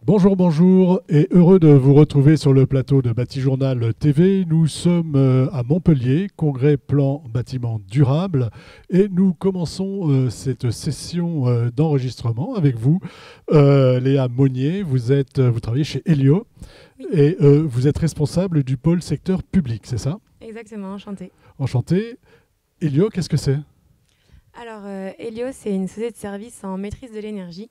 Bonjour, bonjour, et heureux de vous retrouver sur le plateau de Batijournal TV. Nous sommes à Montpellier, congrès plan bâtiment durable, et nous commençons cette session d'enregistrement avec vous. Léa Monnier, vous travaillez chez Elio, Oui. et vous êtes responsable du pôle secteur public, c'est ça? Exactement, enchantée. Enchanté. Elio, qu'est-ce que c'est? Alors, Elio, c'est une société de services en maîtrise de l'énergie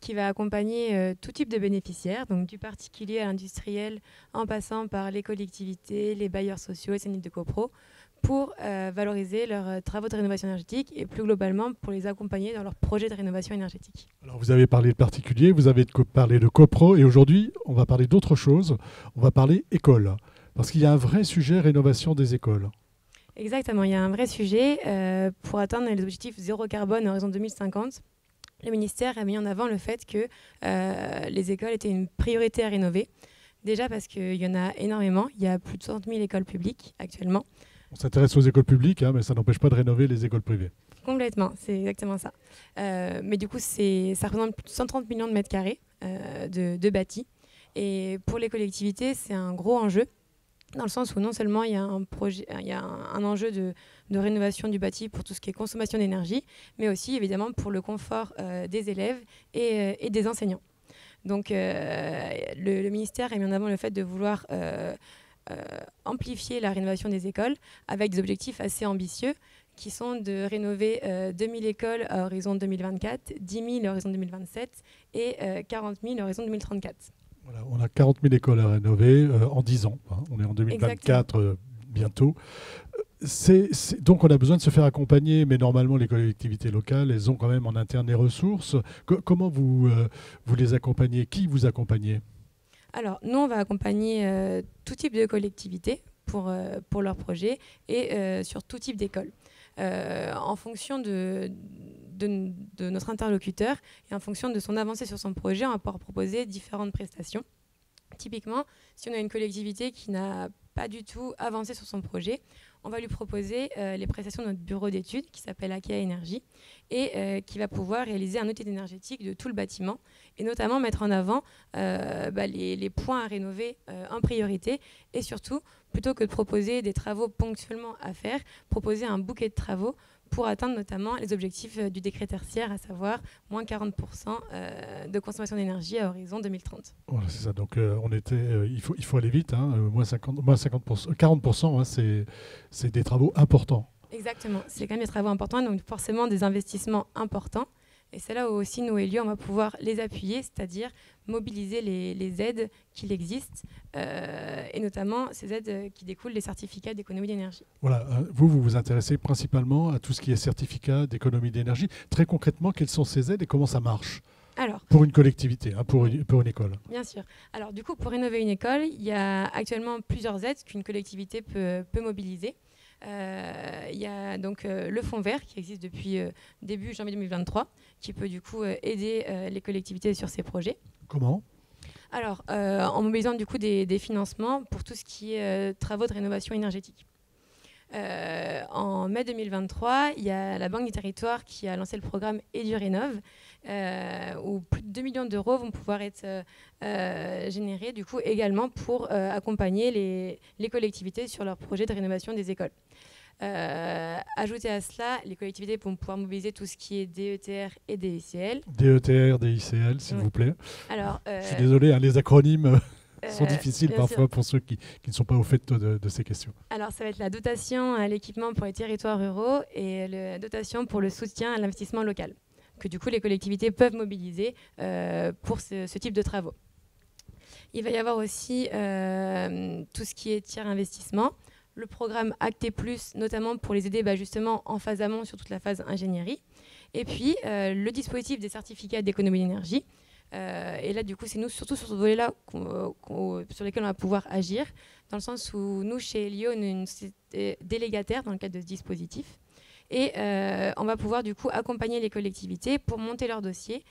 qui va accompagner tout type de bénéficiaires, donc du particulier à l'industriel, en passant par les collectivités, les bailleurs sociaux, les syndics de copro, pour valoriser leurs travaux de rénovation énergétique et plus globalement pour les accompagner dans leurs projets de rénovation énergétique. Alors, vous avez parlé de particulier, vous avez parlé de copro, et aujourd'hui, on va parler d'autre chose. On va parler école, parce qu'il y a un vrai sujet rénovation des écoles. Exactement, il y a un vrai sujet. Pour atteindre les objectifs zéro carbone à horizon 2050, le ministère a mis en avant le fait que les écoles étaient une priorité à rénover. Déjà parce qu'il y en a énormément. Il y a plus de 60 000 écoles publiques actuellement. On s'intéresse aux écoles publiques, mais ça n'empêche pas de rénover les écoles privées. Complètement, c'est exactement ça. Mais du coup, ça représente plus de 130 millions de mètres carrés de bâtis. Et pour les collectivités, c'est un gros enjeu, dans le sens où non seulement il y a un enjeu de rénovation du bâti pour tout ce qui est consommation d'énergie, mais aussi évidemment pour le confort des élèves et des enseignants. Donc le ministère a mis en avant le fait de vouloir amplifier la rénovation des écoles avec des objectifs assez ambitieux qui sont de rénover 2000 écoles à horizon 2024, 10 000 à horizon 2027 et 40 000 à horizon 2034. Voilà, on a 40 000 écoles à rénover en 10 ans. On est en 2024 bientôt. Donc on a besoin de se faire accompagner, mais normalement les collectivités locales, elles ont quand même en interne les ressources. Comment vous les accompagnez? Qui vous accompagnez? Alors, nous, on va accompagner tout type de collectivités pour leurs projets et sur tout type d'école. En fonction de notre interlocuteur et en fonction de son avancée sur son projet, on va pouvoir proposer différentes prestations. Typiquement, si on a une collectivité qui n'a pas du tout avancé sur son projet, on va lui proposer les prestations de notre bureau d'études qui s'appelle Akea Énergie et qui va pouvoir réaliser un audit énergétique de tout le bâtiment et notamment mettre en avant les points à rénover en priorité et surtout, plutôt que de proposer des travaux ponctuellement à faire, proposer un bouquet de travaux pour atteindre notamment les objectifs du décret tertiaire, à savoir moins 40% de consommation d'énergie à horizon 2030. Voilà, c'est ça. Donc il faut aller vite. Moins 50%, 40%, c'est des travaux importants. Exactement. C'est quand même des travaux importants, donc forcément des investissements importants. Et c'est là où aussi nous, Elio, on va pouvoir les appuyer, c'est-à-dire mobiliser les aides qui existent, et notamment ces aides qui découlent des certificats d'économie d'énergie. Voilà, vous vous intéressez principalement à tout ce qui est certificat d'économie d'énergie. Très concrètement, quelles sont ces aides et comment ça marche? Alors, pour une collectivité, pour une école. Bien sûr. Alors du coup, pour rénover une école, il y a actuellement plusieurs aides qu'une collectivité peut mobiliser. Il y a donc le fonds vert qui existe depuis début janvier 2023, qui peut du coup aider les collectivités sur ces projets. Comment? Alors, en mobilisant du coup des financements pour tout ce qui est travaux de rénovation énergétique. En mai 2023, il y a la Banque du Territoire qui a lancé le programme EduRénov, où plus de 2 millions d'euros vont pouvoir être générés du coup, également pour accompagner les collectivités sur leurs projets de rénovation des écoles. Ajouté à cela, les collectivités vont pouvoir mobiliser tout ce qui est DETR et DICL. DETR, DICL, s'il vous plaît. Alors, je suis désolé, les acronymes sont difficiles parfois sûr. pour ceux qui ne sont pas au fait de ces questions. Alors, ça va être la dotation à l'équipement pour les territoires ruraux et la dotation pour le soutien à l'investissement local, que du coup les collectivités peuvent mobiliser pour ce type de travaux. Il va y avoir aussi tout ce qui est tiers investissement, le programme Acté Plus, notamment pour les aider justement en phase amont sur toute la phase ingénierie, et puis le dispositif des certificats d'économie d'énergie. Et là, du coup, c'est nous, surtout sur ce volet-là, sur lesquels on va pouvoir agir, dans le sens où nous, chez Elio, on est une société délégataire dans le cadre de ce dispositif. Et on va pouvoir, du coup, accompagner les collectivités pour monter leur dossier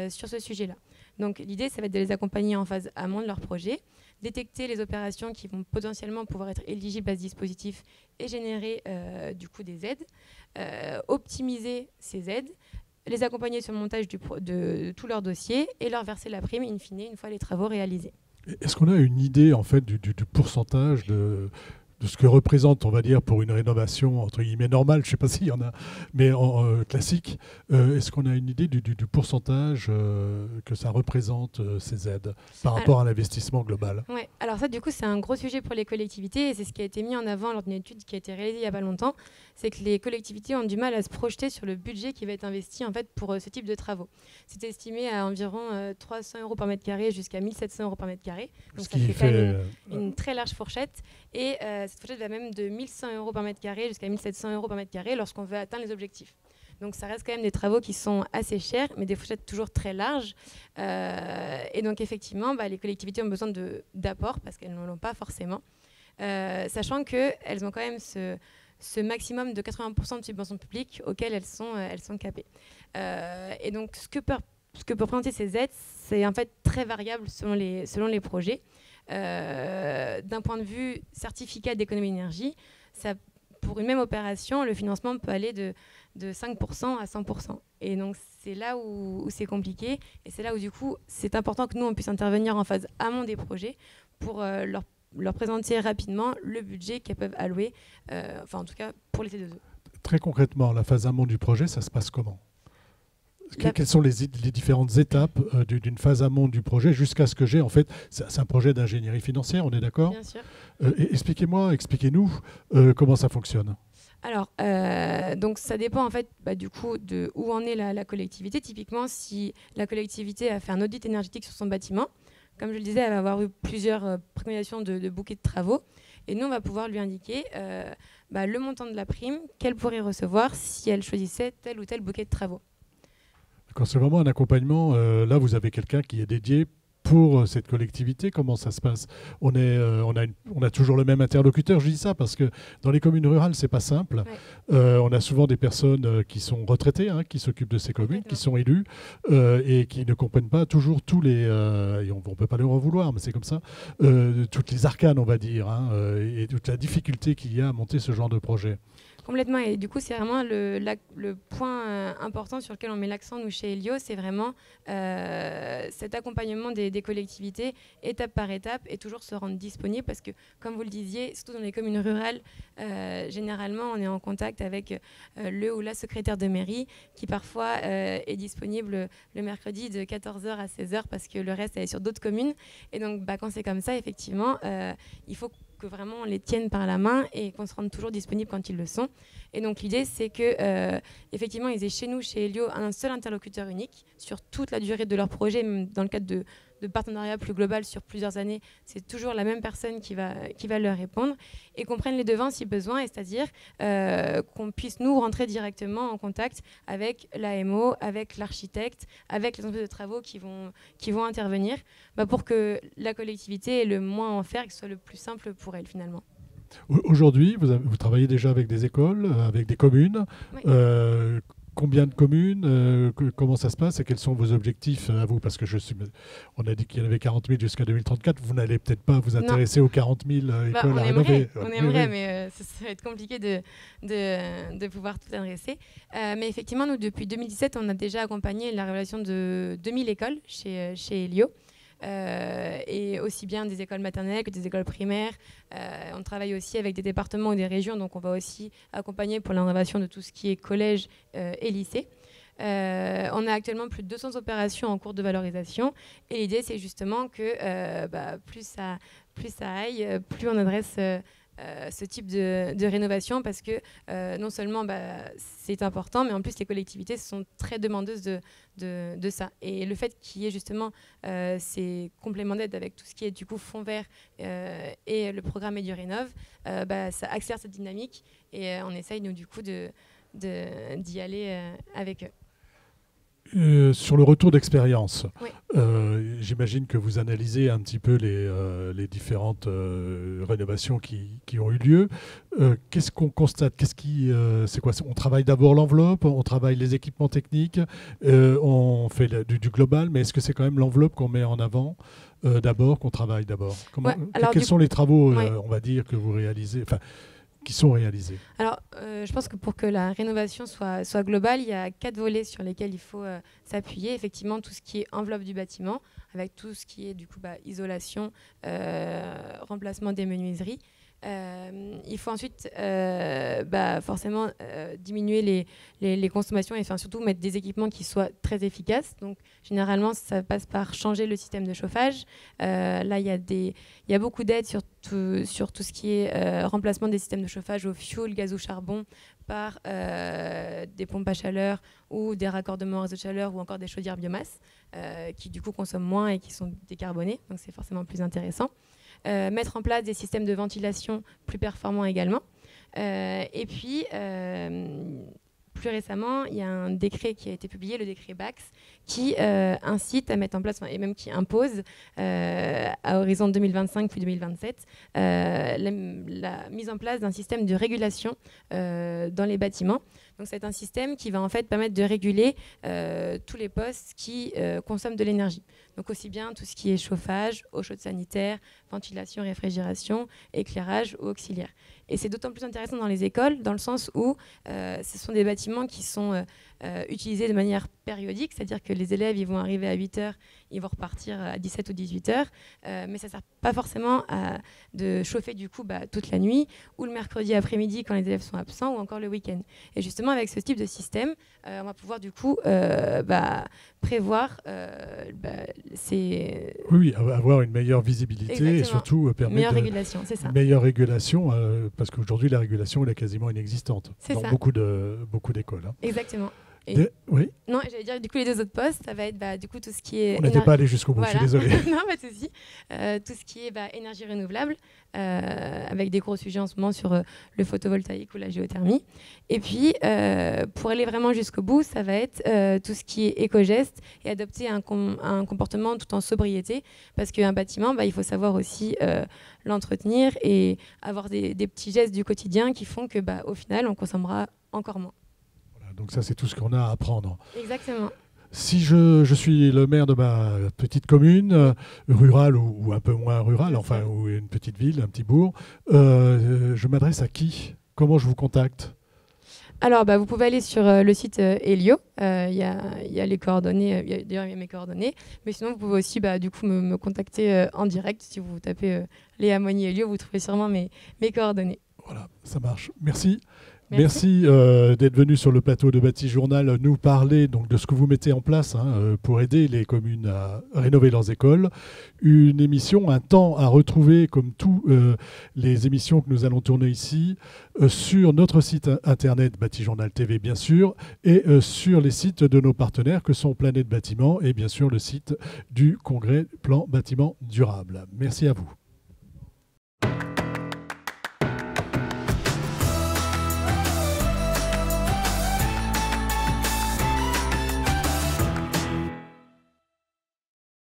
sur ce sujet-là. Donc, l'idée, ça va être de les accompagner en phase amont de leur projet, détecter les opérations qui vont potentiellement pouvoir être éligibles à ce dispositif et générer, du coup, des aides, optimiser ces aides, les accompagner sur le montage de tout leur dossier et leur verser la prime in fine une fois les travaux réalisés. Est-ce qu'on a une idée en fait du pourcentage de ce que représente, on va dire, pour une rénovation entre guillemets normale, je ne sais pas s'il y en a, mais classique, est-ce qu'on a une idée du pourcentage que ça représente ces aides par rapport à l'investissement global? Oui, alors ça du coup c'est un gros sujet pour les collectivités et c'est ce qui a été mis en avant lors d'une étude qui a été réalisée il n'y a pas longtemps, c'est que les collectivités ont du mal à se projeter sur le budget qui va être investi en fait pour ce type de travaux. C'est estimé à environ 300 € par mètre carré jusqu'à 1 700 € par mètre carré, donc ça fait quand même une très large fourchette et cette fourchette va même de 1 100 € par mètre carré jusqu'à 1 700 € par mètre carré lorsqu'on veut atteindre les objectifs. Donc ça reste quand même des travaux qui sont assez chers, mais des fourchettes toujours très larges. Et donc effectivement, les collectivités ont besoin d'apports parce qu'elles ne l'ont pas forcément. Sachant qu'elles ont quand même ce maximum de 80% de subventions publiques auxquelles elles sont capées. Et donc ce que peuvent représenter ces aides, c'est en fait très variable selon les projets. D'un point de vue certificat d'économie d'énergie, pour une même opération, le financement peut aller de 5% à 100%. Et donc, c'est là où c'est compliqué. Et c'est là où, du coup, c'est important que nous, on puisse intervenir en phase amont des projets pour leur présenter rapidement le budget qu'elles peuvent allouer, en tout cas pour les T2E. Très concrètement, la phase amont du projet, ça se passe comment ? Quelles sont les différentes étapes d'une phase amont du projet jusqu'à ce que j'ai, en fait, c'est un projet d'ingénierie financière, on est d'accord ? Bien sûr. Expliquez-nous comment ça fonctionne. Alors, donc ça dépend en fait du coup de où en est la collectivité. Typiquement, si la collectivité a fait un audit énergétique sur son bâtiment, comme je le disais, elle va avoir eu plusieurs préconisations de bouquets de travaux. Et nous, on va pouvoir lui indiquer le montant de la prime qu'elle pourrait recevoir si elle choisissait tel ou tel bouquet de travaux. Quand c'est vraiment un accompagnement, là, vous avez quelqu'un qui est dédié pour cette collectivité. Comment ça se passe ? On a toujours le même interlocuteur. Je dis ça parce que dans les communes rurales, c'est pas simple. Ouais. On a souvent des personnes qui sont retraitées, qui s'occupent de ces communes, qui sont élues et qui ne comprennent pas toujours tous les... et on ne peut pas leur en vouloir, mais c'est comme ça. Toutes les arcanes, on va dire, et toute la difficulté qu'il y a à monter ce genre de projet. Complètement, et du coup c'est vraiment le point important sur lequel on met l'accent nous chez Elio, c'est vraiment cet accompagnement des collectivités étape par étape et toujours se rendre disponible parce que comme vous le disiez, surtout dans les communes rurales, généralement on est en contact avec le ou la secrétaire de mairie qui parfois est disponible le mercredi de 14h à 16h parce que le reste elle est sur d'autres communes et donc quand c'est comme ça effectivement il faut que vraiment on les tienne par la main et qu'on se rende toujours disponible quand ils le sont. Et donc l'idée c'est que effectivement ils aient chez nous, chez Elio, un seul interlocuteur unique sur toute la durée de leur projet, même dans le cadre de partenariat plus global sur plusieurs années, c'est toujours la même personne qui va leur répondre et qu'on prenne les devants si besoin, c'est-à-dire qu'on puisse nous rentrer directement en contact avec l'AMO, avec l'architecte, avec les entreprises de travaux qui vont intervenir pour que la collectivité ait le moins à en faire et que ce soit le plus simple pour elle finalement. Aujourd'hui, vous travaillez déjà avec des écoles, avec des communes. Oui. Combien de communes, comment ça se passe et quels sont vos objectifs à vous ? Parce que on a dit qu'il y en avait 40 000 jusqu'à 2034. Vous n'allez peut-être pas vous intéresser aux 40 000 écoles à rénover. On aimerait, mais ça va être compliqué de pouvoir tout adresser. Mais effectivement, nous, depuis 2017, on a déjà accompagné la rénovation de 2000 écoles chez Elio. Et aussi bien des écoles maternelles que des écoles primaires. On travaille aussi avec des départements ou des régions, donc on va aussi accompagner pour la rénovation de tout ce qui est collège et lycée. On a actuellement plus de 200 opérations en cours de valorisation et l'idée c'est justement que plus ça aille, plus on adresse ce type de rénovation parce que non seulement c'est important, mais en plus les collectivités sont très demandeuses de ça. Et le fait qu'il y ait justement ces compléments d'aide avec tout ce qui est du coup fonds vert et le programme EduRénov, ça accélère cette dynamique et on essaye nous du coup d'y aller avec eux. Sur le retour d'expérience, oui. J'imagine que vous analysez un petit peu les différentes rénovations qui ont eu lieu. Qu'est-ce qu'on constate ? C'est quoi ? On travaille d'abord l'enveloppe, on travaille les équipements techniques, on fait du global, mais est-ce que c'est quand même l'enveloppe qu'on met en avant d'abord, qu'on travaille d'abord ? Quels sont les travaux, on va dire, que vous réalisez ? qui sont réalisés? Alors, je pense que pour que la rénovation soit globale, il y a 4 volets sur lesquels il faut s'appuyer. Effectivement, tout ce qui est enveloppe du bâtiment, avec tout ce qui est du coup isolation, remplacement des menuiseries. Il faut ensuite forcément diminuer les consommations et surtout mettre des équipements qui soient très efficaces. Donc généralement ça passe par changer le système de chauffage. Là il y a beaucoup d'aides sur tout ce qui est remplacement des systèmes de chauffage au fioul, gaz ou charbon par des pompes à chaleur ou des raccordements au réseau de chaleur ou encore des chaudières biomasse qui du coup consomment moins et qui sont décarbonés. Donc c'est forcément plus intéressant. Mettre en place des systèmes de ventilation plus performants également. Et puis, plus récemment, il y a un décret qui a été publié, le décret BAX, qui incite à mettre en place, et même qui impose, à horizon 2025 puis 2027, la mise en place d'un système de régulation dans les bâtiments. Donc c'est un système qui va en fait permettre de réguler tous les postes qui consomment de l'énergie. Donc aussi bien tout ce qui est chauffage, eau chaude sanitaire, ventilation, réfrigération, éclairage ou auxiliaire. Et c'est d'autant plus intéressant dans les écoles, dans le sens où ce sont des bâtiments qui sont utilisés de manière périodique, c'est-à-dire que les élèves ils vont arriver à 8h, ils vont repartir à 17 ou 18h, mais ça ne sert pas forcément de chauffer du coup toute la nuit, ou le mercredi après-midi quand les élèves sont absents, ou encore le week-end. Et justement, avec ce type de système, on va pouvoir du coup prévoir ces... Oui, avoir une meilleure visibilité. Exactement. Et surtout permettre meilleure régulation, c'est ça. Une meilleure régulation, parce qu'aujourd'hui la régulation elle est quasiment inexistante dans beaucoup d'écoles. Hein. Exactement. Oui. Non, j'allais dire, du coup, les 2 autres postes, ça va être du coup tout ce qui est... On n'était pas allé jusqu'au bout, voilà. Je suis désolé. Non, pas de souci. Tout ce qui est énergie renouvelable, avec des gros sujets en ce moment sur le photovoltaïque ou la géothermie. Et puis, pour aller vraiment jusqu'au bout, ça va être tout ce qui est éco-geste et adopter un comportement tout en sobriété, parce qu'un bâtiment, il faut savoir aussi l'entretenir et avoir des petits gestes du quotidien qui font que, au final, on consommera encore moins. Donc ça, c'est tout ce qu'on a à apprendre. Exactement. Si je suis le maire de ma petite commune, rurale ou un peu moins rurale, enfin, ou une petite ville, un petit bourg, je m'adresse à qui? Comment je vous contacte? Alors, vous pouvez aller sur le site Elio. Il y a les coordonnées. D'ailleurs, il y a mes coordonnées. Mais sinon, vous pouvez aussi du coup, me contacter en direct. Si vous tapez Léa Monnier Elio, vous trouvez sûrement mes coordonnées. Voilà, ça marche. Merci. Merci d'être venu sur le plateau de Bâti Journal nous parler donc, de ce que vous mettez en place pour aider les communes à rénover leurs écoles. Une émission, un temps à retrouver comme tous les émissions que nous allons tourner ici sur notre site internet Bâti Journal TV bien sûr et sur les sites de nos partenaires que sont Planète Bâtiment et bien sûr le site du Congrès Plan Bâtiment Durable. Merci à vous.